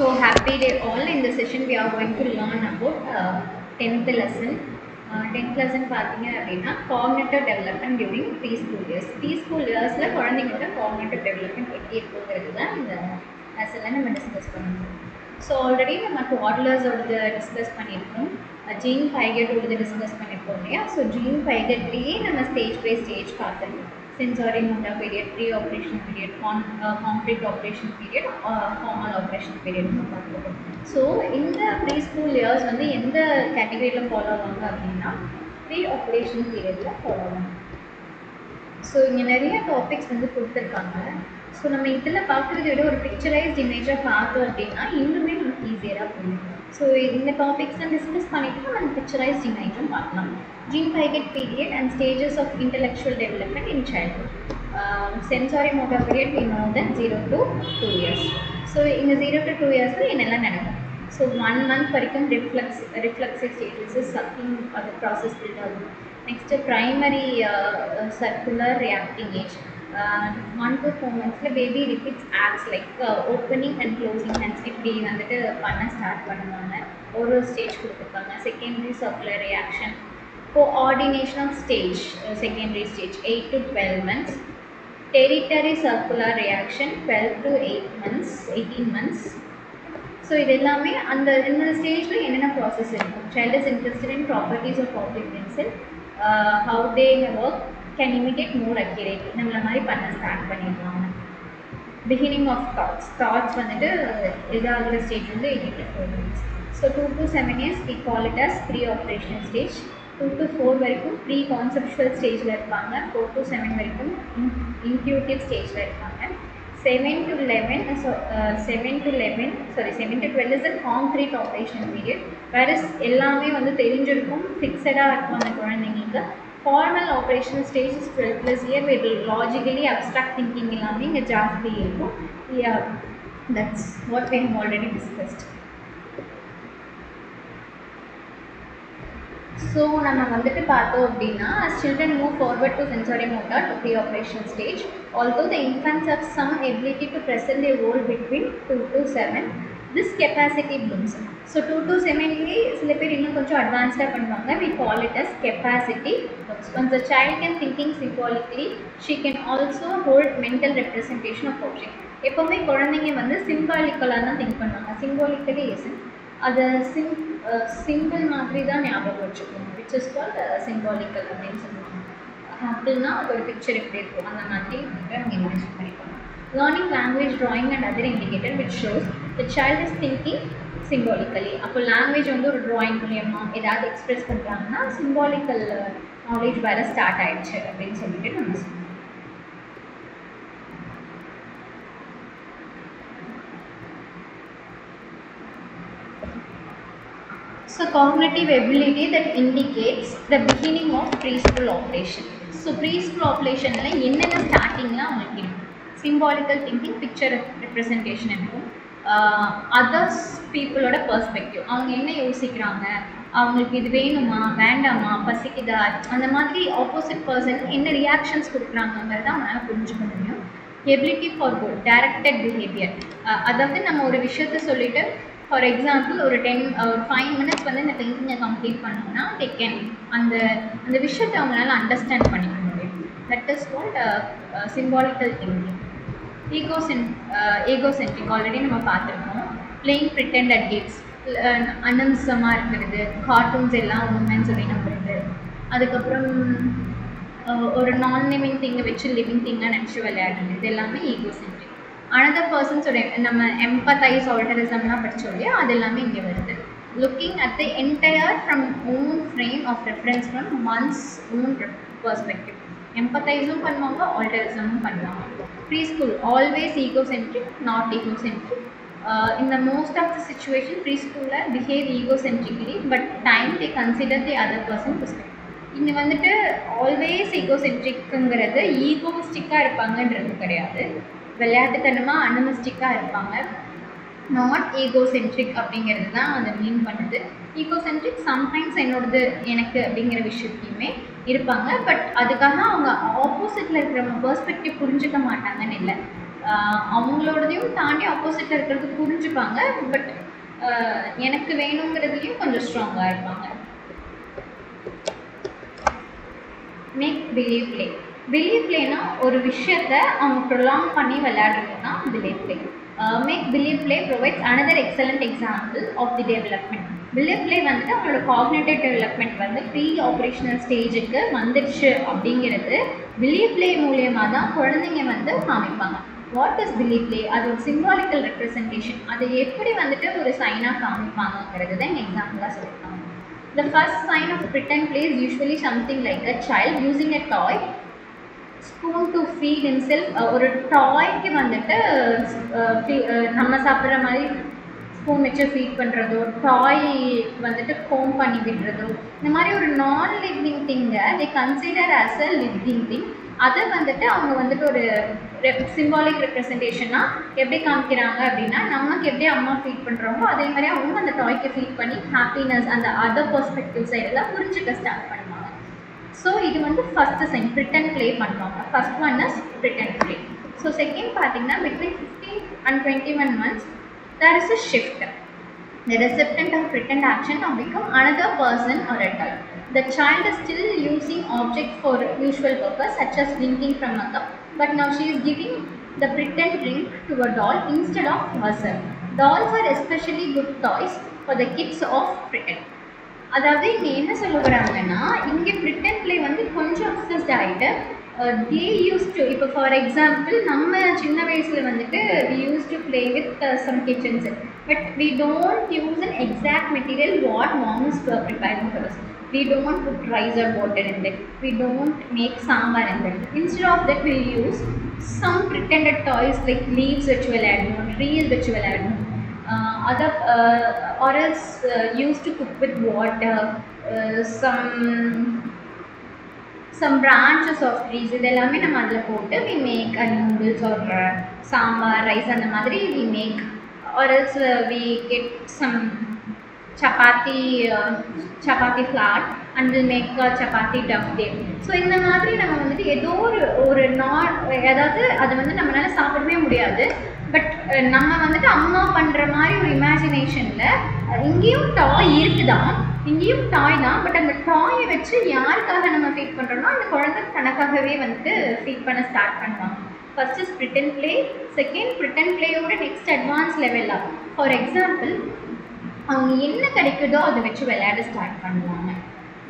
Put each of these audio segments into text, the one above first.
So happy day all. In this session we are going to learn about 10th lesson. 10th lesson பார்த்தீங்க அப்படின்னா cognitive development during preschool years. preschool yearsல குழந்தைங்களோட cognitive development எப்படி இருக்குங்கிறது தான் இந்த லெசனில் நம்ம டிஸ்கஸ் பண்ணுவோம். ஸோ ஆல்ரெடி நம்ம toddlersோடது டிஸ்கஸ் பண்ணியிருக்கோம், ஜீன் பைகெட்டோடது டிஸ்கஸ் பண்ணியிருக்கோம் இல்லையா. ஸோ ஜீன் பைகெட்லேயே நம்ம ஸ்டேஜ் பை ஸ்டேஜ் பார்த்துருக்கோம். sensory motor period, pre-operation period, concrete operation period, formal operation period. So in the preschool years வந்து எந்த கேட்டகரியில் ஃபாலோ ஆவாங்க அப்படின்னா pre-operation periodல ஃபாலோ ஆவாங்க. ஸோ இங்கே நிறைய டாபிக்ஸ் வந்து கொடுத்துருக்காங்க. ஸோ நம்ம இதில் பார்க்குறத விட ஒரு பிக்சரைஸ்ட் இமேஜாக பார்த்தோம் அப்படின்னா இன்னுமே நமக்கு ஈஸியராக புரியும். ஸோ இந்த டாபிக்ஸ்லாம் டிஸ்கஸ் பண்ணிவிட்டு நம்ம பிக்சரைஸ்ட் இமேஜும் பார்க்கலாம். Gene Piaget period and stages of intellectual development in childhood. Sensory motor period we know that 0 to 2 years. So in the 0 to 2 years என்னெல்லாம் நடக்கும்? So 1 month வரைக்கும் reflexive stages, sucking the process build ஆகும். Next primary circular reacting age. 1 to 4 months baby repeats acts like opening and closing hands. இப்படி வந்துட்டு பண்ண start பண்ணுவாங்க. ஒரு stage கொடுத்துருக்காங்க. Secondary circular reaction, coordination of stage, secondary stage 8 to 12 months, territory circular reaction 12 to 18 months. So இது எல்லாமே அந்த இந்த ஸ்டேஜில் என்னென்ன ப்ராசஸ் இருக்கும். child is interested in properties of object themselves, how they work, can imitate more accurately. நம்மள மாதிரி பண்ண ஸ்டார்ட் பண்ணிடுவாங்க. beginning of thoughts வந்துட்டு இதாகிற ஸ்டேஜ் வந்து 8 to 12 months. So 2 to 7 years we call it as pre-operational stage. 2 to 4 வரைக்கும் pre conceptual ஸ்டேஜில் இருப்பாங்க. 4 to 7 வரைக்கும் இன்ட்யூட்டிவ் ஸ்டேஜில் இருப்பாங்க. 7 to 12 is a concrete operation period. வேறு எல்லாமே வந்து தெரிஞ்சிருக்கும், ஃபிக்ஸடாக இருக்கும் அந்த குழந்தைங்களுக்கு. Formal operational stage is 12+ year, very logically abstract thinking எல்லாமே இங்கே ஜாஸ்தி இருக்கும். That's what we have already discussed. So நம்ம வந்துட்டு பார்த்தோம் அப்படின்னா as children move forward to sensory motor to pre-operational stage, although the infants have some ability to present their role between 2 to 7, this capacity blooms. So 2 to 7லேயே சில பேர் இன்னும் கொஞ்சம் அட்வான்ஸ்டாக பண்ணுவாங்க. we call it as capacity blooms. Once the child can thinking symbolically, she can also hold mental representation of object. எப்போவுமே குழந்தைங்க வந்து சிம்பாலிக்கலாக தான் think பண்ணுவாங்க. சிம்பாலிக்கலி அது சிம்பிள் மாதிரி தான் ஞாபகம் வச்சுக்கணும். விச் இஸ் கால்ட் சிம்பாலிக்கல் அப்படின்னு சொல்லுவாங்க. ஆப்பிள்னா அது ஒரு பிக்சர் எப்படி இருக்கும் அந்த மாதிரி வந்து அவங்க இமேஜின் பண்ணிக்கணும். Learning language, drawing and other indicator which shows the child is thinking symbolically. அப்போ லாங்குவேஜ் வந்து ஒரு ட்ராயிங் மூலியமாக ஏதாவது எக்ஸ்பிரஸ் பண்ணுறாங்கன்னா சிம்பாலிக்கல் நாலேஜ் வேறு ஸ்டார்ட் ஆகிடுச்சு அப்படின்னு சொல்லிட்டு நம்ம சொல்லுவோம். So cognitive ability that indicates the beginning of preschool operation. So preschool operationல என்னென்ன ஸ்டார்டிங்லாம் அவங்களுக்கு இருக்கும். சிம்பாலிக்கல் திங்கிங், பிக்சர் ரெப்ரசன்டேஷன் இருக்கும். அதர்ஸ் பீப்புளோட பர்ஸ்பெக்டிவ், அவங்க என்ன யோசிக்கிறாங்க, அவங்களுக்கு இது வேணுமா வேண்டாமா, பசிக்குதா, அந்த மாதிரி ஆப்போசிட் பர்சன் என்ன ரியாக்ஷன்ஸ் கொடுக்குறாங்கிறத அவங்களால புரிஞ்சுக்க முடியும். Ability for good directed behaviour, அதாவது நம்ம ஒரு விஷயத்த சொல்லிட்டு ஃபார் எக்ஸாம்பிள் ஒரு 5 minutes வந்து இந்த பெயிண்டிங்கை கம்ப்ளீட் பண்ணோம்னா தே கேன் அந்த விஷயத்தை அவங்களால அண்டர்ஸ்டாண்ட் பண்ணிக்க முடியும். That is called symbolical thinking. Egocentric already நம்ம பார்த்துருக்கோம். பிளேயிங் பிரிட்டெண்ட் அட் கேட்ஸ், அனம்சமாக இருக்கிறது, கார்ட்டூன்ஸ் எல்லாம் உண்மைன்னு சொல்லி நம்புறது. அதுக்கப்புறம் ஒரு நான் லிவிங் திங்கை வச்சு லிவிங் திங்காக நினச்சி விளையாடுறது, இது எல்லாமே ஈகோசென்ட்ரிக். அனதர் பர்சன்ஸோட நம்ம எம்பத்தைஸ், ஆல்டரிசம்லாம் படித்தோம் இல்லையா, அது எல்லாமே இங்கே வருது. Looking at the entire from own frame of reference from one's own perspective. எம்பத்தைஸும் பண்ணுவாங்க, ஆல்டரிசமும் பண்ணுவாங்க. Preschool always egocentric, not egocentric. இந்த மோஸ்ட் ஆஃப் த சிச்சுவேஷன் ப்ரீ ஸ்கூலில் behave egocentrically, but time they consider the other person perspective. இங்கே வந்துட்டு always ஈகோசென்ட்ரிக்குங்கிறது ஈகோஸ்டிக்காக இருப்பாங்கன்றது கிடையாது. விளையாட்டுத்தனமாக அனிமிஸ்டிக்காக இருப்பாங்க. நாட் ஈகோசென்ட்ரிக் அப்படிங்கிறது தான் அதை மீன் பண்ணுது. ஈகோசென்ட்ரிக் சம்டைம்ஸ் என்னோடது எனக்கு அப்படிங்கிற விஷயத்தையுமே இருப்பாங்க. பட் அதுக்காக அவங்க ஆப்போசிட்டில் இருக்கிறவங்க பெர்ஸ்பெக்டிவ் புரிஞ்சுக்க மாட்டாங்கன்னு இல்லை. அவங்களோடதையும் தாண்டி ஆப்போசிட்டில் இருக்கிறது புரிஞ்சுப்பாங்க. பட் எனக்கு வேணுங்கிறதுலையும் கொஞ்சம் ஸ்ட்ராங்காக இருப்பாங்க. Make believe play. பிலீவ் பிளேனா ஒரு விஷயத்த அவங்க ப்ரொலாங் பண்ணி விளையாடுறதுனா believe play. Make believe play provides another excellent example of the development. Believe play வந்துட்டு அவங்களோட காக்னிட்டிவ் டெவலப்மெண்ட் வந்து ப்ரீ ஆப்ரேஷனல் ஸ்டேஜுக்கு வந்துடுச்சு அப்படிங்கிறது பிலீவ் பிளே மூலியமாக தான் குழந்தைங்க வந்து காமிப்பாங்க. What is believe play? அது ஒரு சிம்பாலிக்கல் ரெப்ரசன்டேஷன். அதை எப்படி வந்துட்டு ஒரு சைனாக காமிப்பாங்கிறது தான் எங்கள் எக்ஸாம்பிளாக சொல்லியிருக்காங்க. The first sign of pretend play is usually something like a child using a toy spoon to feed himself. ஒரு டாய்க்கு வந்துட்டு நம்ம சாப்பிட்ற மாதிரி ஸ்பூன் வச்சு ஃபீட் பண்ணுறதோ, டாய் வந்துட்டு கோம் பண்ணி விடுறதோ, இந்த மாதிரி ஒரு நான் லிவிங் திங்கை they consider as a living thing. அதை வந்துட்டு அவங்க வந்துட்டு ஒரு சிம்பாலிக் ரெப்ரசன்டேஷனாக எப்படி காமிக்கிறாங்க அப்படின்னா, நமக்கு எப்படி அம்மா ஃபீட் பண்ணுறாங்களோ அதே மாதிரி அவங்க அந்த டாய்க்கு ஃபீட் பண்ணி ஹாப்பினஸ் அந்த அதர் பெர்ஸ்பெக்டிவ் சைடெல்லாம் புரிஞ்சுக்க ஸ்டார்ட் பண்ணுவாங்க. ஸோ இது வந்து ஃபஸ்ட்டு சைன் ப்ரிட்டன் ப்ளே பண்ணுவாங்க. First one is pretend play. So second பார்த்தீங்கன்னா between 15 and 21 months there is a shift. The recipient of pretend action now become another person or adult. The child is still using objects for usual purpose such as drinking from a cup, but now she is giving the pretend drink to a doll instead of herself. Dolls are especially good toys for the kids of pretend. அதாவது இங்கே என்ன சொல்ல வராங்கன்னா, இங்கே Britain play வந்து கொஞ்சம் obsessed ஆகிட்டு they used to, இப்போ ஃபார் எக்ஸாம்பிள் நம்ம சின்ன வயசில் வந்துட்டு we used to play with some kitchens, but we don't use an exact material what mom is preparing for us. We don't put rice or water in it. We don't make sambar in it. Instead of that, we use some pretended toys like leaves which will add more, trees which will add more. Or else used to cook with water, some branches of trees. இதெல்லாமே நம்ம அதில் போட்டு we make a noodles or sambar, rice அந்த மாதிரி we make. Or else we get some chapati flour and we'll make a chapati duff there. So இந்த மாதிரி நம்ம வந்துட்டு ஏதோ ஒரு ஏதாவது அதை வந்து நம்மளால சாப்பிடவே முடியாது, பட் நம்ம வந்துட்டு அம்மா பண்ணுற மாதிரி ஒரு இமேஜினேஷனில் இங்கேயும் டாய் இருக்குதான், இங்கேயும் டாய் தான், பட் அந்த டாயை வச்சு யாருக்காக நம்ம ஃபீட் பண்ணுறோம்னா அந்த குழந்தை தனக்காகவே வந்துட்டு ஃபீட் பண்ண ஸ்டார்ட் பண்ணுவாங்க. First is pretend play. Second pretend ப்ளேயோட நெக்ஸ்ட் அட்வான்ஸ் லெவல் ஆகும். ஃபார் எக்ஸாம்பிள் அவங்க என்ன கிடைக்குதோ அதை வச்சு விளையாட ஸ்டார்ட் பண்ணுவாங்க.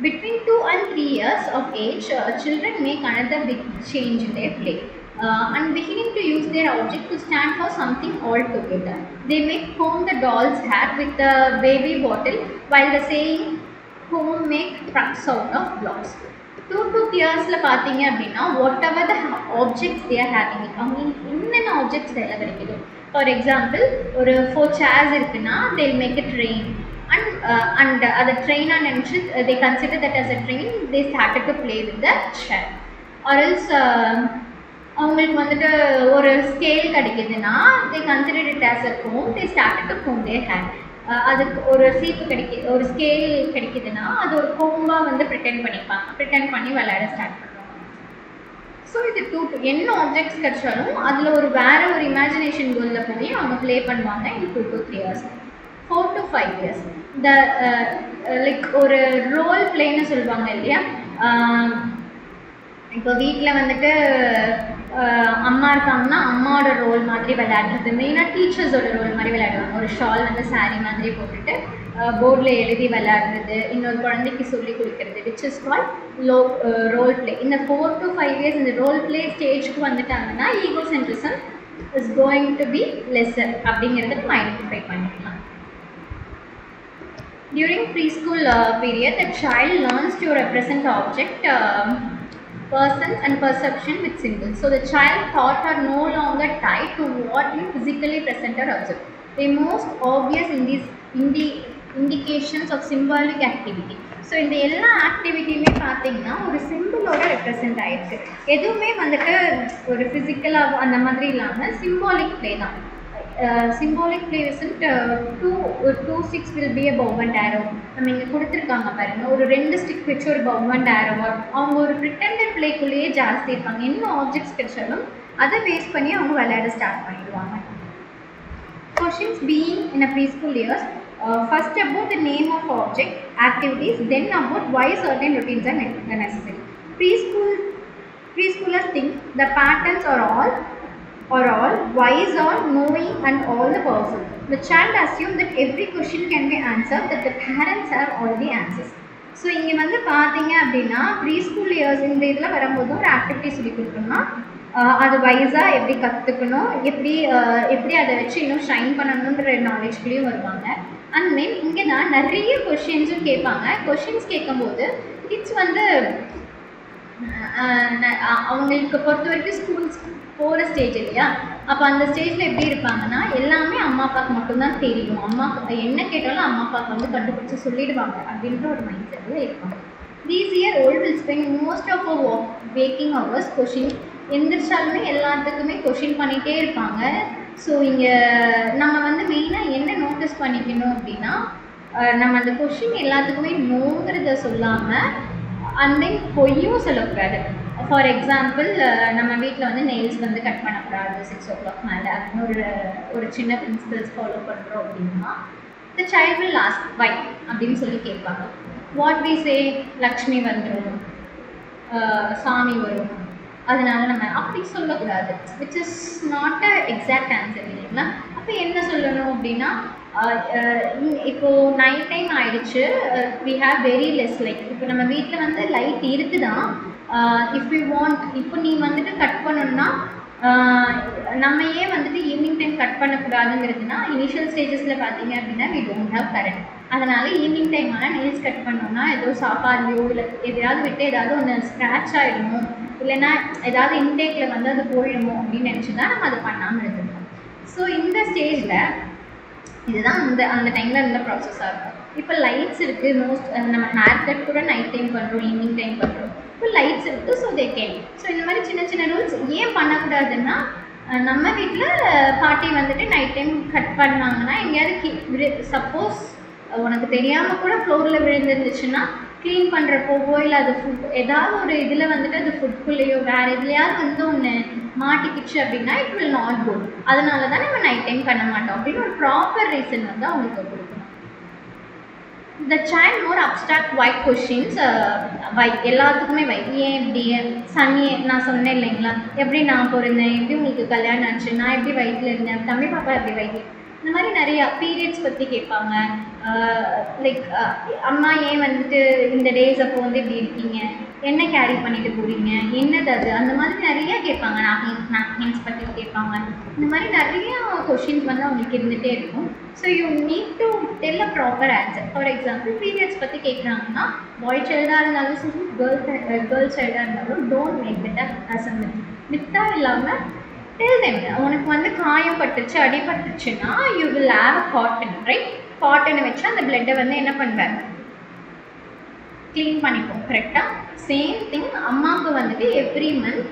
Between 2 and 3 years of age, children make another big change in their play and beginning to use their object to stand for something altogether. They make comb the doll's hair with a baby bottle while the saying comb make trucks out of blocks. 2 to 3 yearsல பார்த்தீங்க அப்படின்னா whatever the objects they are having, அவங்க என்னென்ன objects கையில் கிடைக்குதோ, for example ஒரு 4 chairs இருக்குன்னா they'll make a train and the train and they consider that as a train. They started to play with the chair. Or else அவங்களுக்கு வந்துட்டு ஒரு scale கிடைக்குதுன்னா they consider it as a comb. They started to comb their hair. அதுக்கு ஒரு சீப்பு ஒரு scale கிடைக்குதுன்னா அது ஒரு கோம்பாக வந்து ப்ரிட்டெண்ட் பண்ணி விளையாட ஸ்டார்ட் பண்ணுவாங்க. ஸோ இது என்ன ஆப்ஜெக்ட்ஸ் கிடைச்சாலும் அதில் வேற ஒரு இமேஜினேஷன் கோலில் போய் அவங்க ப்ளே பண்ணுவாங்க. இந்த 2 to 3 years. 4 to 5 years இந்த லைக் ஒரு ரோல் பிளேன்னு சொல்லுவாங்க இல்லையா. இப்போ வீட்டில் வந்துட்டு அம்மா இருக்காங்கன்னா அம்மாவோட ரோல் மாதிரி விளையாடுறது, மெயினாக டீச்சர்ஸோட ரோல் மாதிரி விளையாடுவாங்க. ஒரு ஷால் வந்து சாரீ மாதிரி போட்டுட்டு போர்டில் எழுதி விளையாடுறது, இன்னொரு குழந்தைக்கு சொல்லி கொடுக்கறது, which is call role play. இந்த 4 to 5 years இந்த ரோல் பிளே ஸ்டேஜ்க்கு வந்துட்டாங்கன்னா egocentrism is going to be lesser அப்படிங்கிறத நம்ம ஐடென்டிஃபை பண்ணிக்கலாம். During preschool period, the child learns to represent object, persons and perception with symbols. So the child thoughts are no longer tied to what you physically present or observe. The most obvious indications of symbolic activity. So இந்த எல்லா ஆக்டிவிட்டியுமே பார்த்தீங்கன்னா ஒரு சிம்பிளோட represent ஆகிருக்கு. எதுவுமே வந்துட்டு ஒரு ஃபிசிக்கலாக அந்த மாதிரி இல்லாமல் சிம்பாலிக் ப்ளே தான். Symbolic play isn't 2 sticks will be a bow and arrow. நம்ம இங்கே கொடுத்துருக்காங்க பாருங்கள், ஒரு 2 ஸ்டிக் வச்சு ஒரு bow and arrow. அவங்க ஒரு ப்ரிட்டண்டட் பிளேக்குள்ளேயே ஜாஸ்தி இருப்பாங்க. என்ன ஆப்ஜெக்ட்ஸ் கிடைச்சாலும் அதை பேஸ் பண்ணி அவங்க விளையாட ஸ்டார்ட் பண்ணிடுவாங்க. Questions being in a preschool years, first about the name of object, activities, then about why certain routines are necessary. Preschoolers think the patterns are all wise or knowing and all the powerful. The child assumes that every question can be answered, that the parents have all the answers. So இங்கே வந்து பார்த்தீங்க அப்படின்னா preschool years இந்த இதில் வரும்போது ஒரு activity சொல்லி கொடுத்தோம்னா அது வைஸாக எப்படி கற்றுக்கணும், எப்படி அதை வச்சு இன்னும் ஷைன் பண்ணணுன்ற நாலேஜ்குள்ளேயும் வருவாங்க. அண்ட் தென் இங்கே தான் நிறைய கொஷின்ஸும் கேட்பாங்க. கொஷின்ஸ் கேட்கும்போது கிட்ஸ் வந்து அவங்களுக்கு பொறுத்த வரைக்கும் ஸ்கூல்ஸ் போகிற ஸ்டேஜ் இல்லையா, அப்போ அந்த ஸ்டேஜில் எப்படி இருப்பாங்கன்னா எல்லாமே அம்மா அப்பாவுக்கு மட்டும்தான் தெரியும், அம்மா என்ன கேட்டாலும் அம்மா அப்பாவுக்கு வந்து கண்டுபிடிச்சி சொல்லிடுவாங்க அப்படின்ற ஒரு மைண்ட் செட்டில் இருப்பாங்க. These year old will spend most of waking hours question. எந்திரிச்சாலுமே எல்லாத்துக்குமே கொஷின் பண்ணிகிட்டே இருப்பாங்க. ஸோ இங்கே நம்ம வந்து மெயினாக என்ன நோட்டீஸ் பண்ணிக்கணும் அப்படின்னா, நம்ம அந்த கொஷின் எல்லாத்துக்குமே நோங்கிறத சொல்லாமல் அண்ட் தென் பொய்யும் சொல்லக்கூடாது. ஃபார் எக்ஸாம்பிள், நம்ம வீட்டில் வந்து நெயில்ஸ் வந்து கட் பண்ணக்கூடாது 6 o'clock மேலே அப்படின்னு ஒரு சின்ன பிரின்சிபல்ஸ் ஃபாலோ பண்ணுறோம் அப்படின்னா, த சைல்ட் வில் ஆஸ்க் வை அப்படின்னு சொல்லி கேட்பாங்க. வாட் வி சே, லக்ஷ்மி வந்துடும், சாமி வரும், அதனால நம்ம அப்படி சொல்லக்கூடாது. Which is not a exact answer இல்லைங்களா. அப்போ என்ன சொல்லணும் அப்படின்னா, இப்போது நைட் டைம் ஆகிடுச்சு, we have very less light. இப்போ நம்ம வீட்டில் வந்து லைட் இருக்குதான், இஃப் யூ வாண்ட், இப்போ நீ வந்துட்டு கட் பண்ணணும்னா நம்ம ஏன் வந்துட்டு ஈவினிங் டைம் கட் பண்ணக்கூடாதுங்கிறதுனா, இனிஷியல் ஸ்டேஜஸில் பார்த்தீங்க அப்படின்னா வி டோன்ட் ஹேவ் கரண்ட். அதனால் ஈவினிங் டைம் ஆனால் நெயில்ஸ் கட் பண்ணோம்னா ஏதோ சாப்பாடுலையோ இல்லை எதையாவது விட்டு ஏதாவது ஒன்று ஸ்க்ராட்ச் ஆகிடுமோ, இல்லைன்னா ஏதாவது இன்டேக்கில் வந்து அது போயிடுமோ அப்படின்னு நினச்சி தான் நம்ம அதை பண்ணாமல் இருந்துருக்கோம். ஸோ இந்த ஸ்டேஜில் இதுதான் அந்த டைமில் இருந்த ப்ராசஸாக இருக்கும். இப்போ லைட்ஸ் இருக்குது, நம்ம ஹேர் கட் கூட நைட் டைம் பண்ணுறோம், ஈவினிங் டைம் பண்ணுறோம். இப்போ லைட்ஸ் இருக்குது, ஸோ தே கேன். ஸோ இந்த மாதிரி சின்ன சின்ன ரூல்ஸ் ஏன் பண்ணக்கூடாதுன்னா, நம்ம வீட்டில் பாட்டி வந்துட்டு நைட் டைம் கட் பண்ணாங்கன்னா எங்கேயாவது சப்போஸ் உனக்கு தெரியாமல் கூட ஃப்ளோரில் விழுந்துருந்துச்சுன்னா க்ளீன் பண்ணுறப்போவோ இல்லை அது ஃபுட் ஏதாவது ஒரு இதில் வந்துட்டு அது ஃபுட்குள்ளேயோ வேறு எதுலையாவது வந்து ஒன்று மாட்டிக்கிச்சு அப்படின்னா இட் வில் நாட் கோ. அதனால தான் நம்ம நைட் டைம் பண்ண மாட்டோம் அப்படின்னு ஒரு ப்ராப்பர் ரீசன் வந்து அவங்களுக்கு கொடுக்கணும். The child more அப்டாக்ட் why questions, வை எல்லாத்துக்குமே வை, ஏன் இப்படி, சனி நான் சொன்னேன் இல்லைங்களா, எப்படி நான் பிறந்தேன், எப்படி உங்களுக்கு கல்யாணம் ஆச்சு, நான் எப்படி வயிற்றில் இருந்தேன், தம்பி பாப்பா எப்படி வயிற்று, இந்த மாதிரி நிறையா பீரியட்ஸ் பற்றி கேட்பாங்க. லைக் அம்மா ஏன் வந்துட்டு இந்த டேஸ் அப்போ வந்து இப்படி இருக்கீங்க, என்ன கேரி பண்ணிட்டு போகிறீங்க, என்னது அது, அந்த மாதிரி நிறையா கேட்பாங்க. நாப்கின்ஸ் பற்றி கேட்பாங்க. இந்த மாதிரி நிறையா கொஷின்ஸ் வந்து அவங்களுக்கு இருந்துகிட்டே இருக்கும். So you need to tell a proper answer. For example, periods பற்றி கேட்குறாங்கன்னா பாய் சைல்டாக இருந்தாலும் சரி, கேர்ள் சைல்டாக இருந்தாலும் don't make it as a மித்தா இல்லாமல் டெல் தெம், உனக்கு வந்து காயம் பட்டுச்சு, அடிபட்டுச்சுன்னா you will have a cotton, right? காட்டனை வச்சு அந்த பிளட்டை வந்து என்ன பண்ணுறாங்க, க்ளீன் பண்ணிப்போம், கரெக்டாக? சேம் திங் அம்மாவுக்கு வந்துட்டு every month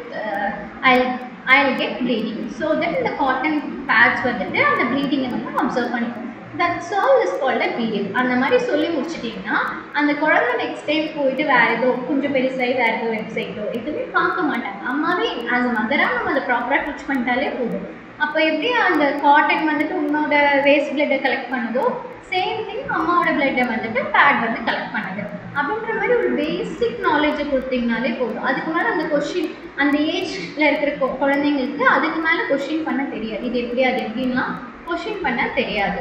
Jal get bleeding, so that இந்த காட்டன் பேட்ஸ் வந்துட்டு அந்த ப்ளீடிங்கை வந்து அப்சர்வ் பண்ணிப்போம். That's all is called a period. அந்த மாதிரி சொல்லி முடிச்சிட்டிங்கன்னா அந்த குழந்தை நெக்ஸ்ட் டைம் போயிட்டு வேறு ஏதோ கொஞ்சம் பெருசாகி வேறு ஏதோ வெப்சைட்டோ எதுவுமே பார்க்க மாட்டாங்க. அம்மாவே ஆஸ் அ மதராக நம்ம அதை ப்ராப்பராக டீச் பண்ணிட்டாலே போதும். அப்போ எப்படி அந்த காட்டன் வந்துட்டு உன்னோட வேஸ்ட் பிளட்டை கலெக்ட் பண்ணுதோ, சேம் திங் அம்மாவோட பிளட்டை வந்துட்டு பேட் வந்து கலெக்ட் பண்ணுது அப்படின்ற மாதிரி ஒரு பேசிக் நாலேஜை கொடுத்தீங்கனாலே போதும். அதுக்கு மேலே அந்த கொஷின் அந்த ஏஜில் இருக்கிற குழந்தைங்களுக்கு அதுக்கு மேலே கொஷின் பண்ண தெரியாது. இது எப்படி அது எப்படின்லாம் கொஷின் பண்ண தெரியாது.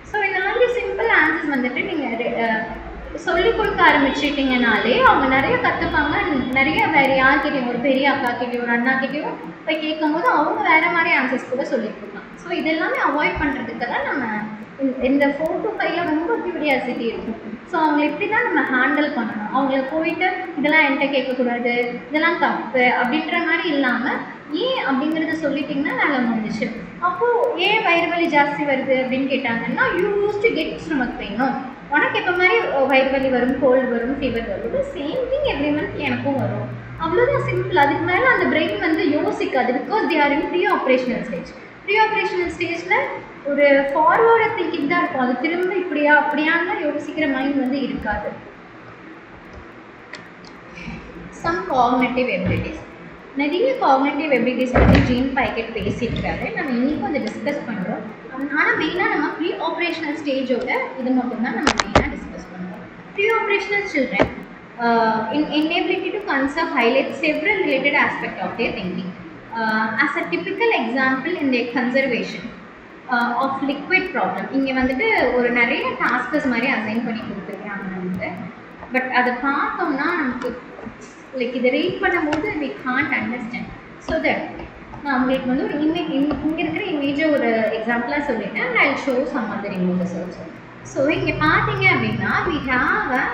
ஸோ இந்த மாதிரி சிம்பிள் ஆன்சர்ஸ் வந்துட்டு நீங்கள் சொல்லிக் கொடுக்க ஆரம்பிச்சிட்டிங்கனாலே அவங்க நிறைய கற்றுப்பாங்க. நிறைய வேறு யார்கிட்டையும், ஒரு பெரிய அக்காக்கிட்டையும் ஒரு அண்ணாக்கிட்டையும் போய் கேட்கும்போது அவங்க வேறு மாதிரி ஆன்சர்ஸ் கூட சொல்லிக் கொடுப்பாங்க. ஸோ இதெல்லாமே அவாய்ட் பண்ணுறதுக்கு தான் நம்ம இந்த 4 to 5 ரொம்ப க்யூரியாசிட்டி இருக்கும். ஸோ அவங்களை இப்படி தான் நம்ம ஹேண்டில் பண்ணணும். அவங்கள போயிட்டு இதெல்லாம் என்கிட்ட கேட்கக்கூடாது, இதெல்லாம் தப்பு அப்படின்ற மாதிரி இல்லாமல் ஏன் அப்படிங்கிறத சொல்லிட்டிங்கன்னா வேலை முடிஞ்சிச்சு. அப்போது ஏன் வயிறு வலி ஜாஸ்தி வருது அப்படின்னு கேட்டாங்கன்னா, you use to get stomach பெயினோ, உனக்கு எப்போ மாதிரி வயிறு வலி வரும், கோல்டு வரும், ஃபீவர் வரும், சேம் திங் எவ்ரி மந்த் எனக்கும் வரும். அவ்வளோதான் சிம்பிள். அதுக்கு மேலே அந்த பிரெயின் வந்து யோசிக்காது. Because they are in preoperational stage. ப்ரீ ஆப்ரேஷனல் ஸ்டேஜில் ஒரு ஃபார்வர்டு திங்கிங் தான் இருக்கும். அது திரும்ப இப்படியா அப்படியான்னு யோசிக்கிற மைண்ட் வந்து இருக்காது. Some cognitive abilities. நிறைய காக்னிட்டிவ் எபிலிட்டிஸ் பற்றி ஜீன் பைக்கெட் பேசியிருக்காரு. நம்ம இன்றைக்கும் அதை டிஸ்கஸ் பண்ணுறோம். ஆனால் மெயினாக நம்ம ப்ரீ ஆப்ரேஷனல் ஸ்டேஜோட இது மட்டும்தான் நம்ம மெயினாக டிஸ்கஸ் பண்ணுறோம். Pre operational children inability to conserve highlights several related aspects of their thinking. As a typical example in their conservation of liquid problem, இங்கே வந்துட்டு ஒரு நிறைய டாஸ்கஸ் மாதிரி அசைன் பண்ணி கொடுத்துருக்காங்க வந்து. பட் அதை பார்த்தோம்னா நமக்கு லைக் இதை ரீட் பண்ணும்போது we can't understand. So that நான் உங்களுக்கு வந்து ஒரு இங்கே இருக்கிற இமேஜை ஒரு எக்ஸாம்பிளாக சொல்லிட்டேன். and I'll show some other images also. So இங்கே பார்த்தீங்க அப்படின்னா we have a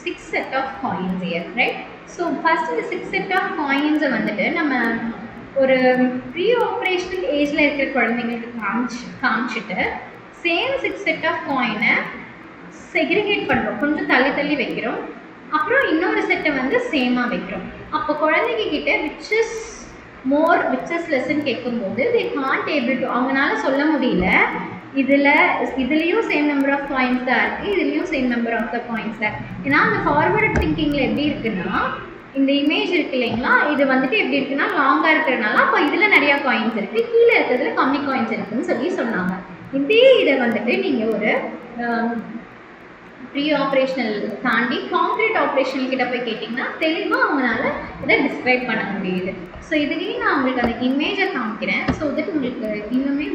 6 set of coins here, right? So first இந்த 6 set of coins வந்துட்டு நம்ம ஒரு ப்ரீ ஆப்ரேஷனல் ஏஜில் இருக்கிற குழந்தைங்களுக்கு காமிச்சிட்டு சேம் 6 set of காயினை செக்ரிகேட் பண்ணுறோம், கொஞ்சம் தள்ளி தள்ளி வைக்கிறோம். அப்புறம் இன்னொரு செட்டை வந்து சேமாக வைக்கிறோம். அப்போ குழந்தைங்க கிட்ட விச்சஸ் லெசன் கேட்கும்போது they can't able to, அவங்களால சொல்ல முடியல இதுலேயும் சேம் நம்பர் ஆஃப் காயின்ஸ் தான் இருக்குது, இதுலேயும் same number of the coins தான். ஏன்னா அந்த ஃபார்வர்ட் திங்கிங்கில் எப்படி இருக்குன்னா இந்த இமேஜ் இருக்குது இல்லைங்களா, இது வந்துட்டு எப்படி இருக்குன்னா லாங்காக இருக்கிறதுனால அப்போ இதில் நிறையா காயின்ஸ் இருக்குது, கீழே இருக்கிறதுல கம்மி காயின்ஸ் இருக்குதுன்னு சொன்னாங்க. இதே இதை வந்துட்டு நீங்கள் ஒரு ப்ரீ ஆப்ரேஷனல் தாண்டி கான்க்ரீட் ஆப்ரேஷனல் கிட்ட போய் கேட்டிங்கன்னா தெளிவாக அவங்களால இதை டிஸ்கிரைப் பண்ண முடியுது. ஸோ இதுலேயும் நான் உங்களுக்கு அந்த இமேஜை காமிக்கிறேன். ஸோ தட் உங்களுக்கு இன்னுமே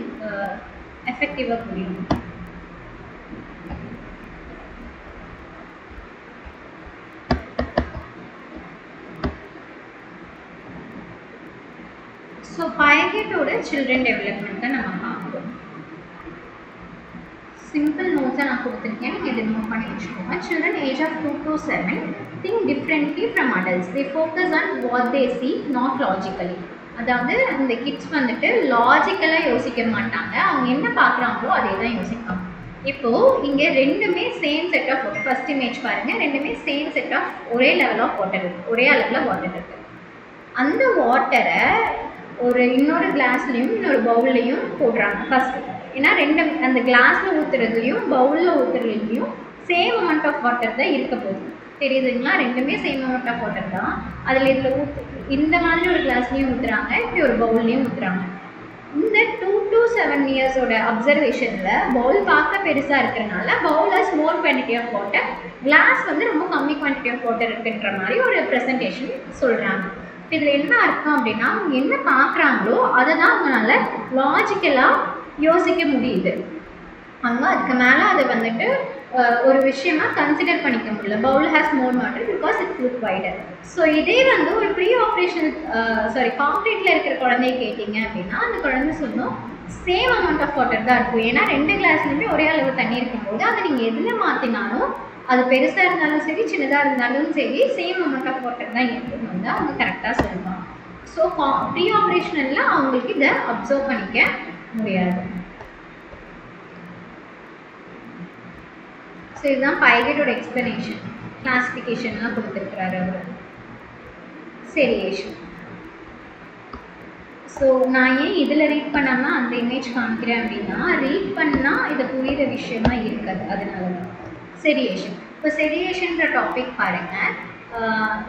எஃபெக்டிவாக புரியும். ஸோ பைகெட்டோட சில்ட்ரன் டெவலப்மெண்ட்டை நம்ம பார்க்குறோம். சிம்பிள் நோட்ஸை நான் கொடுத்துருக்கேன், நீங்கள் இதை நோட் பண்ணி வச்சுக்கோங்க. Children age of 2 to 7 think differently from adults. They focus on what they see, not logically. அதாவது இந்த கிட்ஸ் வந்துட்டு லாஜிக்கலாக யோசிக்க மாட்டாங்க, அவங்க என்ன பார்க்குறாங்களோ அதே தான் யோசிப்பாங்க. இப்போது இங்கே ரெண்டுமே same set of first image பாருங்கள், ரெண்டுமே சேம் செட் ஆஃப் ஒரே லெவல் ஆஃப் வாட்டர் இருக்குது, ஒரே அளவில் வாட்டர் இருக்குது. அந்த வாட்டரை ஒரு இன்னொரு கிளாஸ்லேயும் இன்னொரு பவுல்லையும் போடுறாங்க ஃபஸ்ட்டு. ஏன்னா அந்த கிளாஸில் ஊற்றுறதுலையும் பவுலில் ஊற்றுறதுலையும் சேம் அமௌண்ட் ஆஃப் வாட்டர் தான் இருக்க போகுது, தெரியுதுங்களா? ரெண்டுமே சேம் அமௌண்ட் ஆஃப் வாட்டர் தான். அதில் இதில் இந்த மாதிரி ஒரு கிளாஸ்லேயும் ஊற்றுறாங்க, இப்படி ஒரு பவுல்லையும் ஊற்றுறாங்க. இந்த 2 to 7 இயர்ஸோட அப்சர்வேஷனில் பவுல் பார்க்க பெருசாக இருக்கிறனால bowl has more quantity of water, glass வந்து ரொம்ப கம்மி குவான்டிட்டி ஆஃப் வாட்டர் இருக்குன்ற மாதிரி ஒரு ப்ரெசன்டேஷன் சொல்கிறாங்க. இதில் என்ன அர்த்தம் அப்படின்னா அவங்க என்ன பார்க்குறாங்களோ அதை தான் அவங்களால லாஜிக்கலாக யோசிக்க முடியுது. அவங்க அதுக்கு மேலே அதை வந்துட்டு ஒரு விஷயமா கன்சிடர் பண்ணிக்க முடியல. Bowl has more water because it's look wider. So இதே வந்து ஒரு ப்ரீ ஆப்ரேஷனல் கான்க்ரீட்டில் இருக்கிற குழந்தைய கேட்டிங்க அப்படின்னா அந்த குழந்தை சொன்னோம் சேம் அமௌண்ட் ஆஃப் வாட்டர் தான் இருக்கும். ஏன்னா 2 கிளாஸ்லையுமே ஒரே அளவு தண்ணி இருக்கும்போது அதை நீங்கள் எதில் மாற்றினாலும் அது பெருசாக இருந்தாலும் சரி சின்னதாக இருந்தாலும் சரி சேம் அமௌண்ட் ஆஃப் வாட்டர் தான் இருக்குன்னு வந்து அவங்க கரெக்டாக சொல்லுவாங்க. ஸோ ப்ரீ ஆப்ரேஷனலில் அவங்களுக்கு இதை அப்சர்வ் பண்ணிக்க முடியாது. ஸோ இதுதான் பைகெட்டோட எக்ஸ்பிளனேஷன், கிளாஸிஃபிகேஷன்லாம் கொடுத்துருக்குறாரு அவர். செரியேஷன். ஸோ நான் ஏன் இதில் ரீட் பண்ணாமல் அந்த இமேஜ் காமிக்கிறேன் அப்படின்னா ரீட் பண்ணால் இதை புரிகிற விஷயமா இருக்காது, அதனால தான். செரியேஷன். இப்போ செரியேஷன்ற டாபிக் பாருங்கள்.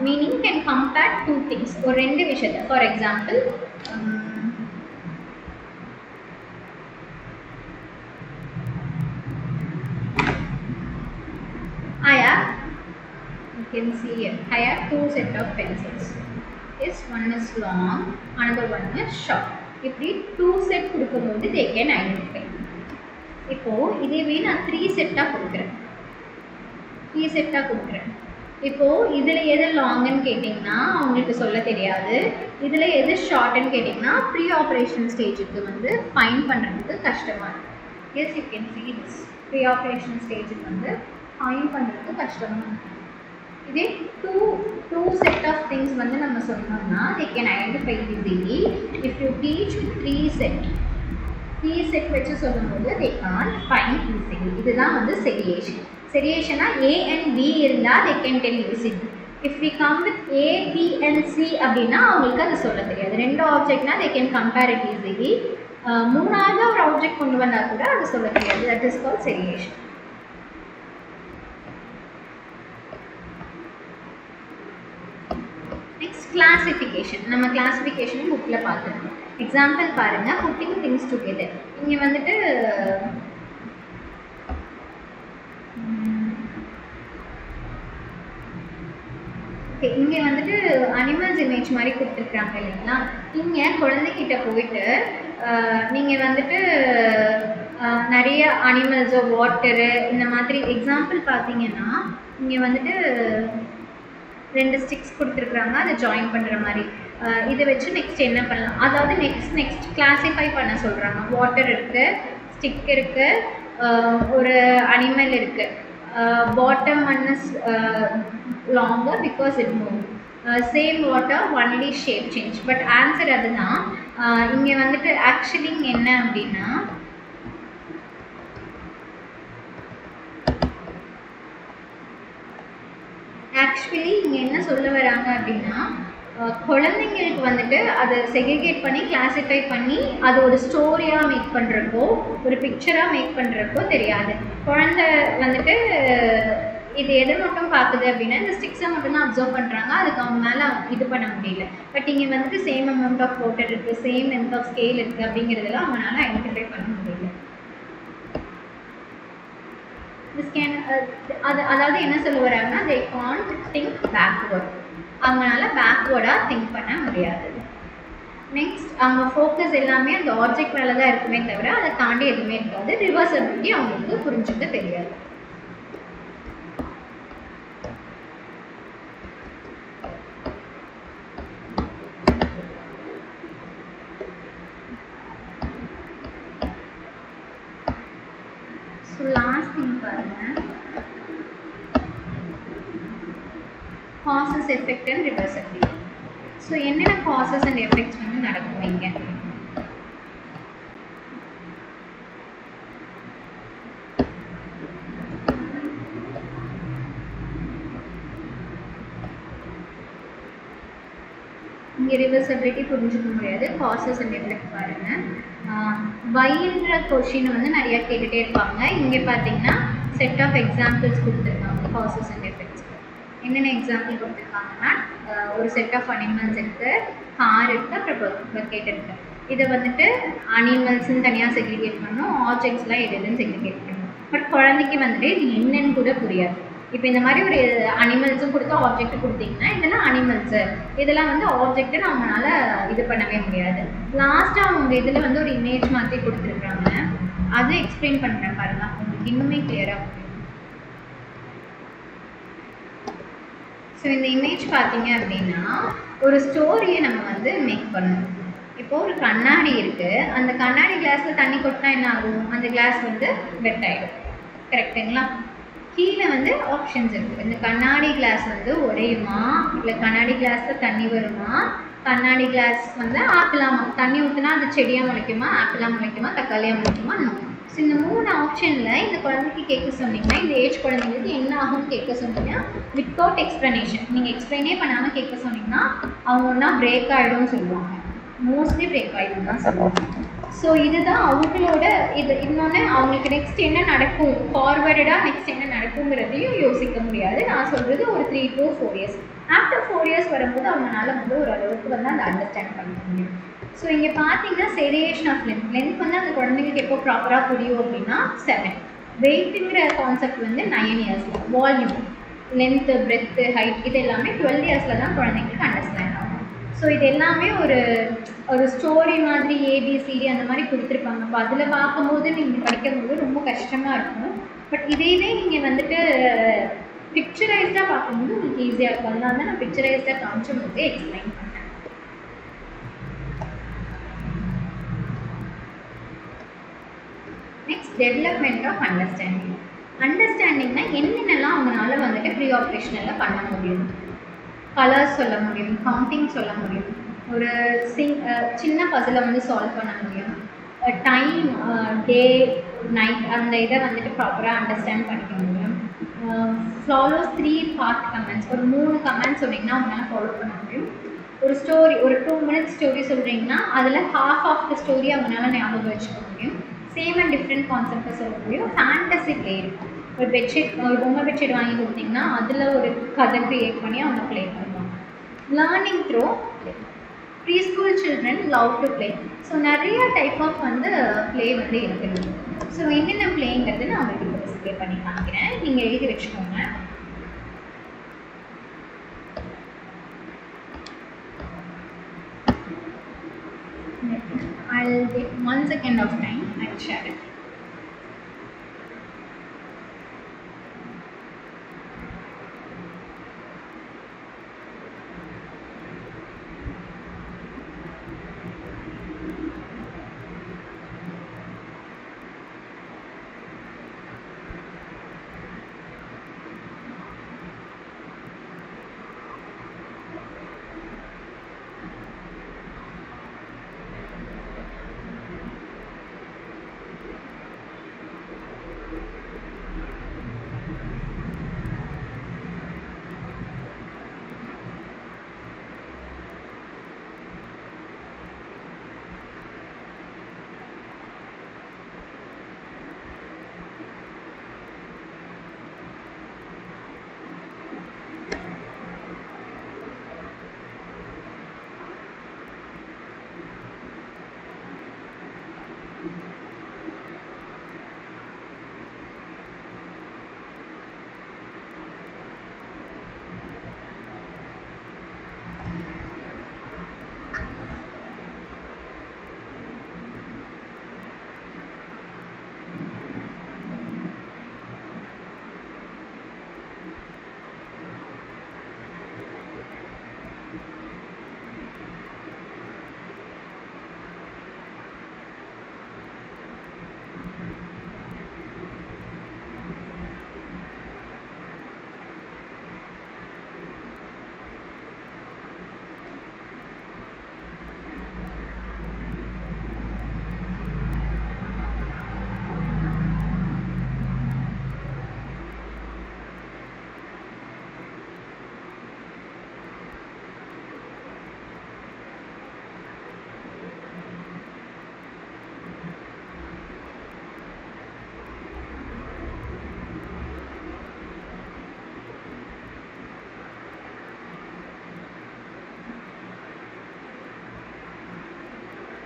மீனிங் கேன் கம்பேர் 2 திங்ஸ், ஒரு 2 விஷயத்தை. For example you can see here I have 2 set of pencils. Yes, one is long, another one is short. இப்படி 2 செட் கொடுக்கும்போது they can identify. இப்போது இதுவே நான் 3 செட்டாக கொடுக்குறேன், 3 செட்டாக கொடுக்குறேன். இப்போது இதில் எது லாங்குன்னு கேட்டிங்கன்னா அவங்களுக்கு சொல்ல தெரியாது, இதில் எது ஷார்ட்டுன்னு கேட்டிங்கன்னா ப்ரீ ஆப்ரேஷன் ஸ்டேஜுக்கு வந்து ஃபைன் பண்ணுறதுக்கு கஷ்டமாக இருக்குது. Yes, you can see this. Pre operation ஸ்டேஜுக்கு வந்து ஃபைன் பண்ணுறதுக்கு கஷ்டமாக இருக்குது. இதே 2 set of things வந்து நம்ம சொன்னோம்னா they can identify easily. If you teach with 3 set வச்சு சொல்லும்போது they can't find easily. இதுதான் வந்து seriation. Seriationனா A and B இருந்தால் they can tell easily. If we come with A, B and C அப்படின்னா அவங்களுக்கு அது சொல்ல தெரியாது. 2 ஆப்ஜெக்ட்னா they can compare it easily. மூணாவது ஒரு ஆப்ஜெக்ட் கொண்டு வந்தால் கூட அது சொல்ல தெரியாது. That is called seriation. Next, classification. நம்ம கிளாசிஃபிகேஷனும் புக்கில் பார்த்துருக்கோம். எக்ஸாம்பிள் பாருங்கள், புட்டிங் திங்ஸ் டுகெதர். இங்கே வந்துட்டு இங்கே வந்துட்டு அனிமல்ஸ் இமேஜ் மாதிரி கொடுத்துருக்குறாங்க இல்லைங்களா. இங்கே குழந்தைகிட்ட போயிட்டு நீங்கள் வந்துட்டு நிறைய அனிமல்ஸோ வாட்டரு இந்த மாதிரி எக்ஸாம்பிள் பார்த்தீங்கன்னா இங்கே வந்துட்டு 2 ஸ்டிக்ஸ் கொடுத்துருக்குறாங்க, அதை ஜாயின் பண்ணுற மாதிரி. இதை வச்சு நெக்ஸ்ட் என்ன பண்ணலாம், அதாவது நெக்ஸ்ட் கிளாஸிஃபை பண்ண சொல்கிறாங்க. வாட்டர் இருக்குது, ஸ்டிக் இருக்குது, ஒரு அனிமல் இருக்குது. Bottom one is longer because it moved. Same water only shape change. But answer அதுதான். இங்கே வந்துட்டு ஆக்சுவலி என்ன அப்படின்னா இங்கே என்ன சொல்ல வராங்க அப்படின்னா குழந்தைங்களுக்கு வந்துட்டு அதை செக்ரிகேட் பண்ணி கிளாஸிஃபை பண்ணி அது ஒரு ஸ்டோரியாக மேக் பண்ணுறப்போ ஒரு பிக்சராக மேக் பண்ணுறப்போ தெரியாது. குழந்தை வந்துட்டு இது எதை மட்டும் பார்க்குது அப்படின்னா இந்த ஸ்டிக்ஸை மட்டும்தான் அப்சர்வ் பண்ணுறாங்க, அதுக்கு அவங்க மேலே இது பண்ண முடியல. பட் இங்கே வந்துட்டு சேம் அமௌண்ட் ஆஃப் வாட்டர் இருக்குது, சேம் லென்த் ஆஃப் ஸ்கேல் இருக்குது அப்படிங்கிறதெல்லாம் அவங்களால ஐடென்டிஃபை பண்ண முடியல. அதாவது என்ன சொல்ல வராங்கன்னா they can't think backward. அவங்களால பேக்வேர்டாக திங்க் பண்ண முடியாது. நெக்ஸ்ட் அவங்க ஃபோக்கஸ் எல்லாமே அந்த ஆப்ஜெக்ட் மேலே தான் இருக்குமே தவிர அதை தாண்டி எதுவுமே இருக்காது. ரிவர்சபிலிட்டி அவங்களுக்கு புரிஞ்சுக்க தெரியாது. லாஸ்ட் திங் பாருங்க, causes effect and reversibility. So என்னென்ன காசஸ் அண்ட் எஃபெக்ட்ஸ் வந்து நடக்கும் இங்கே? இங்கே ரிவர்சபிலிட்டி புரிஞ்சுக்க முடியாது. காசஸ் அண்ட் எஃபெக்ட் பாருங்கள். வைன்ற கொஷின் வந்து நிறையா கேட்டுகிட்டே இருப்பாங்க. இங்கே பார்த்தீங்கன்னா செட் ஆஃப் எக்ஸாம்பிள்ஸ் கொடுத்துருக்காங்க காசஸ் அண்ட் எஃபெக்ட்ஸ். என்னென்ன எக்ஸாம்பிள் கொடுத்துருக்காங்கன்னா ஒரு செட் ஆஃப் அனிமல்ஸ் இருக்குது, கார் இருக்குது, அப்புறம் பக்கெட் இருக்குது. இதை வந்துட்டு அனிமல்ஸ்ன்னு தனியாக செக்ரிகேட் பண்ணணும், ஆப்ஜெக்ட்ஸ்லாம் எதுன்னு செக்ரிகேட் பண்ணணும். பட் குழந்தைக்கு வந்துட்டு இது என்னன்னு கூட புரியாது. இப்போ இந்த மாதிரி ஒரு அனிமல்ஸும் கொடுத்து ஆப்ஜெக்ட் கொடுத்தீங்கன்னா இதெல்லாம் அனிமல்ஸு, இதெல்லாம் வந்து ஆப்ஜெக்ட்டுன்னு அவங்களால இது பண்ணவே முடியாது. லாஸ்ட்டாக அவங்க இதில் வந்து ஒரு இமேஜ் மாதிரி கொடுத்துருக்குறாங்க, அதை எக்ஸ்பிளைன் பண்ணுறேன் பாருங்க, உங்களுக்கு இன்னுமே கிளியராக புரியும். ஸோ இந்த இமேஜ் பார்த்தீங்க அப்படின்னா ஒரு ஸ்டோரியை நம்ம வந்து மேக் பண்ணணும். இப்போது ஒரு கண்ணாடி இருக்குது, அந்த கண்ணாடி கிளாஸில் தண்ணி கொட்டினா என்ன ஆகும், அந்த கிளாஸ் வந்து வெட் ஆகிடும். கரெக்டுங்களா? கீழே வந்து ஆப்ஷன்ஸ் இருக்குது. இந்த கண்ணாடி கிளாஸ் வந்து உடையுமா, இல்லை கண்ணாடி கிளாஸில் தண்ணி வருமா, கண்ணாடி கிளாஸ் வந்து ஆப்பிளாமா, தண்ணி ஊற்றினா அது செடியாக முளைக்குமா, ஆப்பிளாக முளைக்குமா, தக்காளியாக முளைக்குமா. ஸோ இந்த 3 ஆப்ஷனில் இந்த குழந்தைக்கு கேட்க சொன்னீங்கன்னா, இந்த ஏஜ் குழந்தைங்களுக்கு என்ன ஆகும்னு கேட்க சொன்னீங்கன்னா வித்தவுட் எக்ஸ்ப்ளனேஷன், நீங்கள் எக்ஸ்பிளைனே பண்ணாமல் கேட்க சொன்னீங்கன்னா அவங்க ஒன்றா பிரேக் ஆகிடும்னு சொல்லுவாங்க. மோஸ்ட்லி பிரேக் ஆகிடும் தான் சொல்லுவாங்க. ஸோ இதுதான் அவங்களோட இன்னொன்று அவங்களுக்கு நெக்ஸ்ட் என்ன நடக்கும், ஃபார்வர்டாக நெக்ஸ்ட் என்ன நடக்குங்கிறதையும் யோசிக்க முடியாது. நான் சொல்கிறது ஒரு 3 to 4 years. ஆஃப்டர் 4 years வரும்போது அவங்களால வந்து ஓரளவுக்கு வந்து அதை அண்டர்ஸ்டாண்ட் பண்ண முடியும். ஸோ இங்கே பார்த்தீங்கன்னா செரியேஷன் ஆஃப் லென்த் வந்து அந்த குழந்தைங்களுக்கு எப்போ ப்ராப்பராக புரியும் அப்படின்னா 7. வெயிட்டுங்கிற கான்செப்ட் வந்து 9 years. Volume, length, breadth, height இது எல்லாமே 12 yearsல தான் குழந்தைங்களுக்கு அண்டர்ஸ்டாண்ட் ஆகும். ஸோ இது எல்லாமே ஒரு ஸ்டோரி மாதிரி ஏபிசிடி அந்த மாதிரி கொடுத்துருப்பாங்க. அப்போ அதில் பார்க்கும்போது நீங்கள் படிக்கும்போது ரொம்ப கஷ்டமாக இருக்கும். பட் இதையவே நீங்கள் வந்துட்டு பிக்சரைஸ்டாக பார்க்கும்போது உங்களுக்கு ஈஸியாக இருக்கும். அதனால தான் நான் பிக்சரைஸ்டாக காமிச்சு உங்களுக்கு எக்ஸ்பிளைன் பண்ணேன். Next development of understanding. அண்டர்ஸ்டாண்டிங்னா என்னென்னலாம் அவங்களால வந்துட்டு ப்ரீ ஆப்ரேஷனில் பண்ண முடியும். கலர்ஸ் சொல்ல முடியும், கவுண்டிங் சொல்ல முடியும், ஒரு சின்ன பசிலை வந்து சால்வ் பண்ண முடியும், டைம், டே, நைட் அந்த இதை வந்துட்டு ப்ராப்பராக அண்டர்ஸ்டாண்ட் பண்ணிக்க முடியும். ஃபாலோஸ் 3 பார்ட் கமெண்ட்ஸ், ஒரு 3 கமெண்ட்ஸ் சொன்னீங்கன்னா அவங்களால ஃபாலோ பண்ண முடியும். ஒரு ஸ்டோரி, ஒரு 2 minutes ஸ்டோரி சொல்கிறீங்கன்னா அதில் ஹாஃப் ஆஃப் த ஸ்டோரி அவங்களால ஞாபகம் வச்சுக்க முடியும். சேம் அண்ட் டிஃப்ரெண்ட் கான்செப்டை சொல்ல முடியும். ஃபேண்டசி ப்ளே இருக்கும். ஒரு பொம்மை பெட்ஷீட் வாங்கி கொடுத்தீங்கன்னா அதில் ஒரு கதை க்ரியேட் பண்ணி அவங்க ப்ளே பண்ணுவாங்க. Learning through play. Preschool children love to play. So நிறைய டைப் ஆஃப் வந்து ப்ளே வந்து இருக்குது. ஸோ என்னென்ன ப்ளேங்கிறது நான் உங்களுக்கு டிஸ்பிளே பண்ணி காமிக்கிறேன், நீங்கள் எழுதி வச்சுக்கோங்க. I'll get 1 second of time, I'll share it.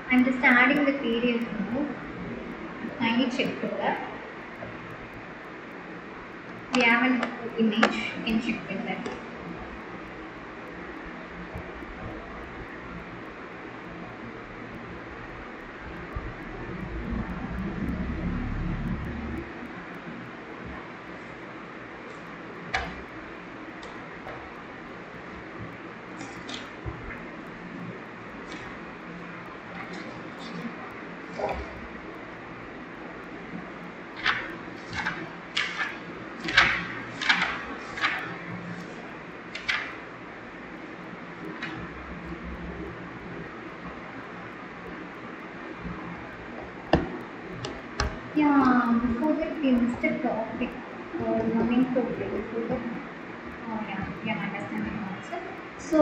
I'm just adding the PDF now. Kindly check for that. We have an image, you can check with that. Yeah, before that we missed a topic, learning to play. Before that, yeah, understanding also. So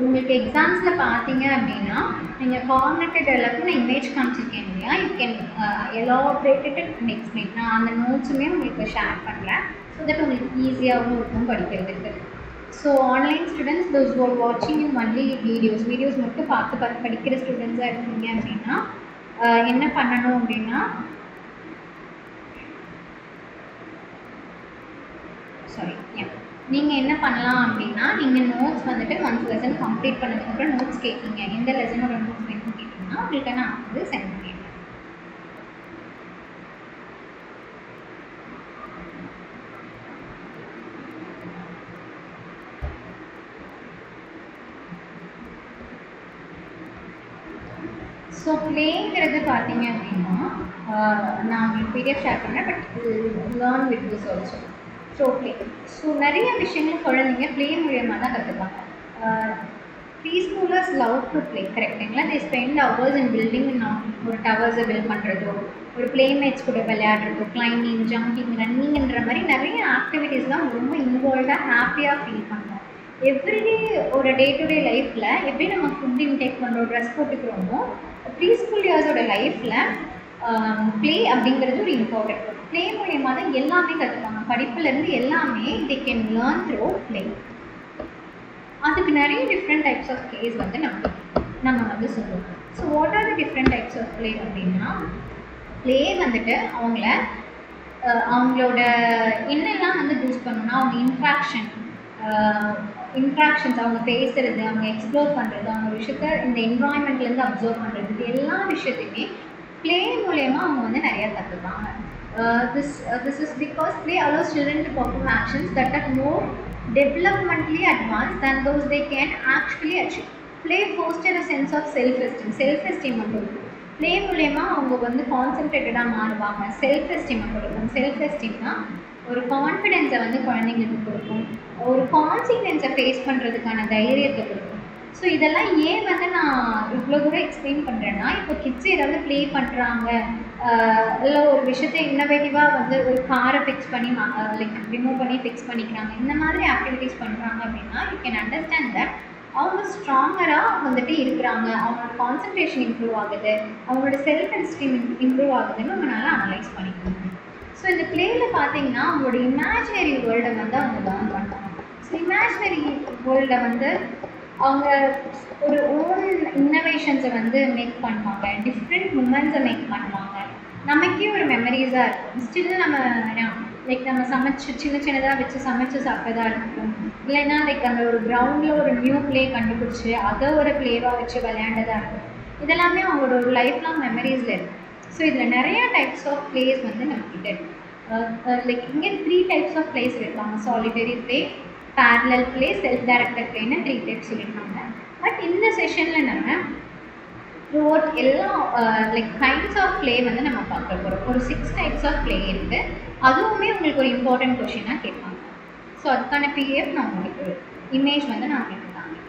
உங்களுக்கு எக்ஸாம்ஸில் பார்த்தீங்க அப்படின்னா நீங்கள் கார்னேட்டட் டெவலப்னு நான் image காமிச்சிருக்கேன் இல்லையா, you can elaborated and explain. நான் அந்த நோட்ஸுமே உங்களுக்கு ஷேர் பண்ணுறேன் ஸோ தட் உங்களுக்கு ஈஸியாகவும் இருக்கும் படிக்கிறதுக்கு. So online students those who are வாட்சிங் இன் ஒன்லி வீடியோஸ் மட்டும் பார்த்து படிக்கிற ஸ்டூடெண்ட்ஸாக இருக்கீங்க அப்படின்னா என்ன பண்ணணும் அப்படின்னா, நீங்கள் என்ன பண்ணலாம் அப்படின்னா, நீங்கள் நோட்ஸ் வந்துட்டு ஒன்ஸ் லெசன் கம்ப்ளீட் பண்ணதுக்கப்புறம் நோட்ஸ் கேட்பீங்க, எந்த லெசனோட நோட்ஸ் வேணும்னு கேட்டிங்கன்னா உங்களுக்கு நான் வந்து சென்ட் பண்ணிடுறேன். ஸோ ப்ளேங்கிறது பார்த்தீங்க அப்படின்னா நான் உங்களுக்கு பிடிஎஃப் ஷேர் பண்ணுறேன், but learn with this also. So play, so நிறைய விஷயங்கள் குழந்தைங்க ப்ளே மூலியமாக தான் கற்றுப்பாங்க. Preschoolers love to play, கரெக்டுங்களா? They spend hours in building, ஒரு டவர்ஸை பில்ட் பண்ணுறதோ, ஒரு ப்ளேமேட்ஸ் கூட விளையாடுறதோ, கிளைம்பிங், ஜம்பிங், ரன்னிங்ன்ற மாதிரி நிறைய ஆக்டிவிட்டீஸ் தான் ரொம்ப இன்வால்வ்டாக ஹாப்பியாக ஃபீல் பண்ணுவோம். எவ்ரிடே ஒரு டே டு டே லைஃப்பில் எப்படி நம்ம ஃபுட் இன்டேக் பண்ணுறோம், ட்ரெஸ் போட்டுக்கிறோமோ, ப்ரீ ஸ்கூல் இயர்ஸோட லைஃப்பில் ப்ளே அப்படிங்கிறது ஒரு இம்பார்ட்டன்ட். ப்ளே மூலயமா தான் எல்லாமே கற்றுப்பாங்க, படிப்புலேருந்து எல்லாமே they can learn through play. அதுக்கு நிறைய டிஃப்ரெண்ட் டைப்ஸ் ஆஃப் பிளேஸ் வந்து நம்ம வந்து சொல்லுவோம். So what are the different types of play அப்படின்னா, பிளே வந்துட்டு அவங்களோட என்னெல்லாம் வந்து பூஸ்ட் பண்ணணும்னா, அவங்க இன்ட்ராக்ஷன்ஸ், அவங்க பேசுறது, அவங்க எக்ஸ்ப்ளோர் பண்ணுறது, அவங்க விஷயத்த இந்த என்வாயன்மெண்ட்லேருந்து அப்சர்வ் பண்ணுறது, இது எல்லா விஷயத்தையுமே பிளே மூலயமா அவங்க வந்து நிறையா கற்றுப்பாங்க. This is because play allows children to perform actions that are more developmentally advanced than those they can actually achieve. Play fosters a sense of self-esteem கொடுக்கும். ப்ளே மூலயமா அவங்க வந்து கான்சென்ட்ரேட்டடாக மாறுவாங்க. செல்ஃப் எஸ்டீமை கொடுக்கும். செல்ஃப் எஸ்டீம்னா ஒரு கான்ஃபிடென்ஸை வந்து குழந்தைங்களுக்கு கொடுக்கும். ஒரு கான்சிக்வன்ஸை ஃபேஸ் பண்ணுறதுக்கான தைரியத்தை கொடுக்கும். ஸோ இதெல்லாம் ஏன் வந்து நான் இவ்வளோ தூரம் எக்ஸ்பிளைன் பண்ணுறேன்னா, இப்போ கிட்ஸ் ஏதாவது ப்ளே பண்ணுறாங்க, இல்லை ஒரு விஷயத்தை இன்னோவேட்டிவாக வந்து ஒரு காரை ஃபிக்ஸ் பண்ணி லைக் ரிமூவ் பண்ணி ஃபிக்ஸ் பண்ணிக்கிறாங்க, இந்த மாதிரி ஆக்டிவிட்டீஸ் பண்ணுறாங்க அப்படின்னா யூ கேன் அண்டர்ஸ்டாண்ட் தட் அவங்க ஸ்ட்ராங்கராக வந்துட்டு இருக்கிறாங்க, அவங்களோட கான்சன்ட்ரேஷன் இம்ப்ரூவ் ஆகுது, அவங்களோட செல்ஃப் எஸ்டீம் இம்ப்ரூவ் ஆகுதுன்னு நம்மளால அனலைஸ் பண்ணிக்கணும். ஸோ இந்த பிளேயில் பார்த்தீங்கன்னா அவங்களோட இமேஜினரி வேர்ல்டை வந்து அவங்க லேர்ன் பண்ணுறாங்க. ஸோ இமேஜினரி வேர்ல்டை வந்து அவங்க ஒரு ஓன் இன்னோவேஷன்ஸை வந்து மேக் பண்ணுவாங்க, டிஃப்ரெண்ட் மூமெண்ட்ஸை மேக் பண்ணுவாங்க. நமக்கே ஒரு மெமரிஸாக இருக்கும். ஸ்டில் நம்ம லைக் நம்ம சின்னதாக வச்சு சமைச்சு சாப்பிட்டதாக இருக்கட்டும், இல்லைன்னா லைக் அந்த ஒரு கிரவுண்டில் ஒரு நியூ பிளே கண்டுபிடிச்சி அதை ஒரு பிளேவாக வச்சு விளையாண்டதாக இருக்கும். இதெல்லாமே அவங்களோட ஒரு லைஃப் லாங் மெமரிஸில் இருக்குது. ஸோ இதில் நிறையா டைப்ஸ் ஆஃப் பிளேஸ் வந்து நம்மக்கிட்ட இருக்குது. லைக் இங்கே 3 டைப்ஸ் ஆஃப் பிளேஸ் இருக்காங்க. Solitary play, parallel play, self-directed play ன்னு 3 டைப்ஸ் சொல்லியிருக்காங்க. பட் இந்த செஷனில் நம்ம த்ரூஅவுட் எல்லா லைக் கைண்ட்ஸ் ஆஃப் பிளே வந்து நம்ம பார்க்க போகிறோம். ஒரு 6 டைப்ஸ் ஆஃப் பிளே இருக்குது. அதுவுமே உங்களுக்கு ஒரு இம்பார்ட்டன்ட் கொஷினாக கேட்பாங்க. ஸோ அதுக்கான பிடிஎஃப் நான் உங்களுக்கு இமேஜ் வந்து நான் உங்களுக்கு காமிக்கிறேன்.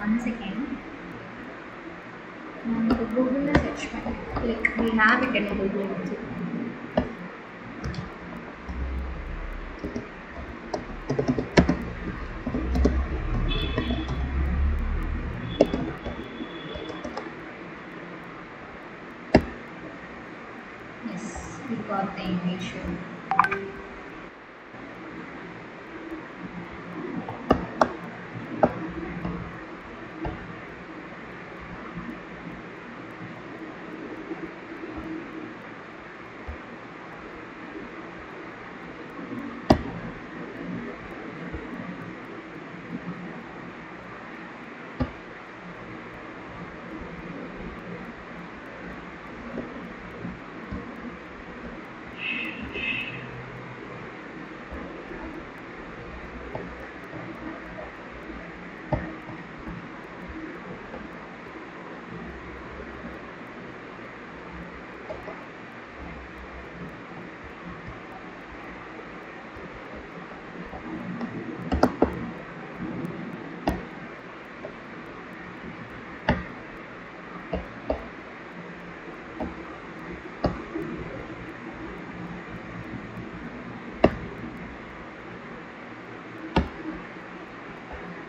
Once again, Google search like we have it in Google. Yes, we got the image.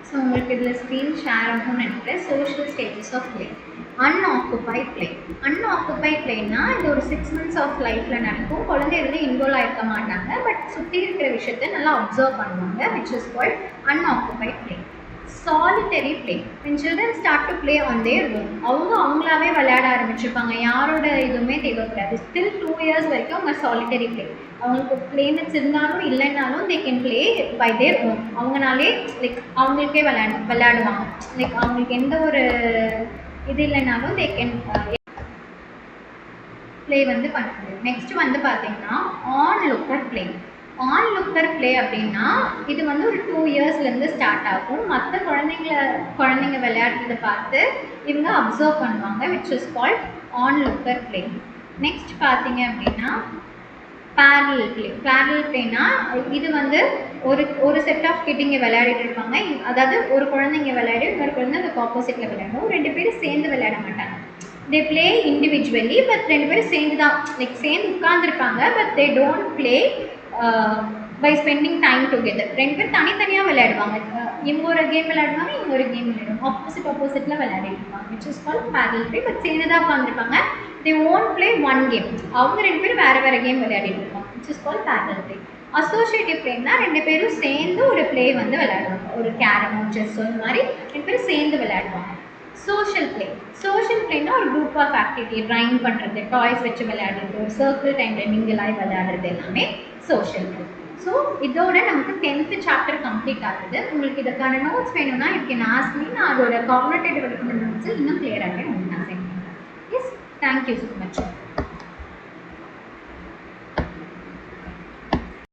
So உங்களுக்கு இதில் ஸ்க்ரீன் ஷேர் ஆகும்னு நினைக்கிறேன். Social stages of play. Unoccupied play. Unoccupied பிளேனா இது ஒரு 6 months ஆஃப் லைஃப்பில் நடக்கும். குழந்தைகள் இன்வால்வ் ஆகிருக்க மாட்டாங்க, பட் சுற்றி இருக்கிற விஷயத்தை நல்லா அப்சர்வ் பண்ணுவாங்க, which is called unoccupied play. Solitary play. when children start to play on their own, அவங்களாவே விளையாட ஆரம்பிச்சிருப்பாங்க, யாரோட இதுவுமே தேவைப்படாது. ஸ்டில் 2 years வரைக்கும் அவங்க சாலிட்டரி பிளே. அவங்களுக்கு பிளேமெட்ஸ் இருந்தாலும் இல்லைனாலும் they can play by their own. அவங்கனாலே லைக் அவங்களுக்கே விளையாடுவாங்க. லைக் அவங்களுக்கு எந்த ஒரு இது இல்லைனாலும் they can play வந்து பண்ண முடியும். நெக்ஸ்ட் வந்து பார்த்தீங்கன்னா on looker play. On looker play அப்படின்னா இது வந்து ஒரு 2 yearsலேருந்து ஸ்டார்ட் ஆகும். மற்ற குழந்தைங்க விளையாடுறதை பார்த்து இவங்க அப்சர்வ் பண்ணுவாங்க, which is called on looker play. Next பார்த்தீங்க அப்படின்னா பேரலல் பிளே. பேரலல் பிளேனா இது வந்து ஒரு செட் ஆஃப் கிட் இங்கே விளையாடிட்டு இருப்பாங்க. அதாவது ஒரு குழந்தைங்க விளையாடி இன்னொரு குழந்தை அதுக்கு ஆப்போசிட்டில் விளையாடும். 2 பேரும் சேர்ந்து விளையாட மாட்டாங்க. they play individually, but ரெண்டு பேரும் சேர்ந்து தான் லைக் சேர்ந்து உட்கார்ந்துருப்பாங்க, but they don't play by spending time together. ரெண்டு பேர் தனித்தனியாக விளையாடுவாங்க. இவங்க ஒரு கேம் விளையாடுவாங்க, இவங்க ஒரு கேம் விளையாடுவாங்க, ஆப்போசிட்டில் விளையாடிட்டு இருப்பாங்க, which is called parallel play. But சேர்ந்து தான் உட்காந்துருப்பாங்க. they won't play one game. அவங்க ரெண்டு பேரும் வேறு கேம் விளையாடிட்டு இருப்பாங்க, which is called parallel play. Associative பிளேனா ரெண்டு பேரும் சேர்ந்து ஒரு பிளே வந்து விளையாடுவாங்க, ஒரு கேரமோ செஸ்ஸோ இந்த மாதிரி ரெண்டு பேரும் சேர்ந்து விளையாடுவாங்க. சோஷியல் பிளேனா ஒரு குரூப் ஆஃப் ஆக்டிவிட்டி, ரைம் பண்ணுறது, டாய்ஸ் வச்சு விளையாடுறது, ஒரு சர்க்கிள் டைமில் மிங்கிளாகி விளையாடுறது எல்லாமே சோஷியல் பிளே. ஸோ இதோட நமக்கு 10th சாப்டர் கம்ப்ளீட் ஆகுது. உங்களுக்கு இதுக்கான நோட்ஸ் வேணும்னா யூ கேன் ஆஸ்க் மீ. நான் அதோட காக்னிட்டிவ் டெவலப்மெண்ட் நோட்ஸ் இன்னும் கிளியராகவே உங்களுக்கு நான் சென்ட் பண்ணுறேன். Yes, thank you so much.